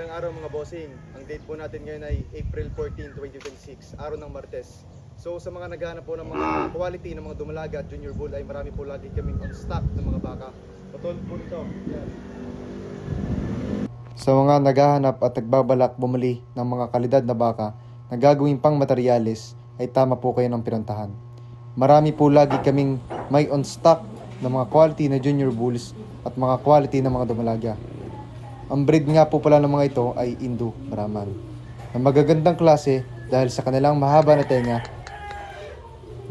Magandang araw mga bossing. Ang date po natin ngayon ay April 14, 2026, araw ng Martes. So sa mga naghahanap po ng mga quality ng mga dumalaga at junior bull ay marami po lagi kaming on stock ng mga baka. Patulad po nito. Yan. Sa mga naghahanap at nagbabalak bumili ng mga kalidad na baka na gagawing pang materyales ay tama po kayo ng pinuntahan. Marami po lagi kaming may on stock ng mga quality na junior bulls at mga quality na mga dumalaga. Ang breed nga po pala ng mga ito ay Indo Brahman, na magagandang klase dahil sa kanilang mahaba na tenga,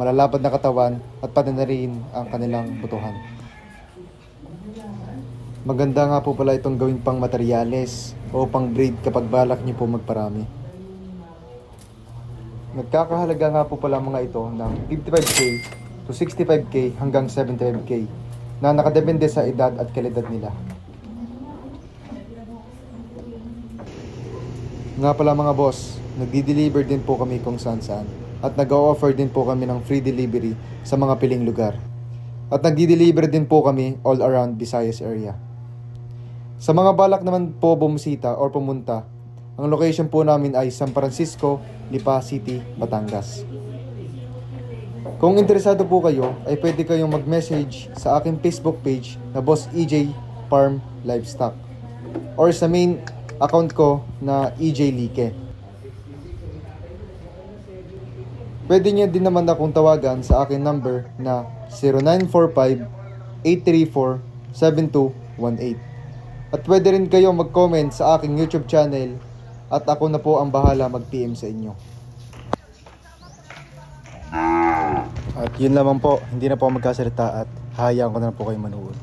malalapad na katawan at pati na rin ang kanilang butuhan. Maganda nga po pala itong gawing pang materyales o pang breed kapag balak niyo po magparami. Nagkakahalaga nga po pala mga ito ng 55k to 65k hanggang 75k na nakadepende sa edad at kalidad nila. Nga pala mga boss, nagdi-deliver din po kami kung saan at nag-o-offer din po kami ng free delivery sa mga piling lugar. At nagdi-deliver din po kami all around Visayas area. Sa mga balak naman po bumisita or pumunta, ang location po namin ay San Francisco, Lipa City, Batangas. Kung interesado po kayo, ay pwede kayong mag-message sa aking Facebook page na Boss EJ Farm Livestock or sa main account ko na EJ Like. Pwede niyo din naman akong tawagan sa aking number na 0945-834-7218. At pwede rin kayo mag-comment sa aking YouTube channel at ako na po ang bahala mag-PM sa inyo. At yun lamang po, hindi na po ako magkasalita at hayaan ko na po kayo manood.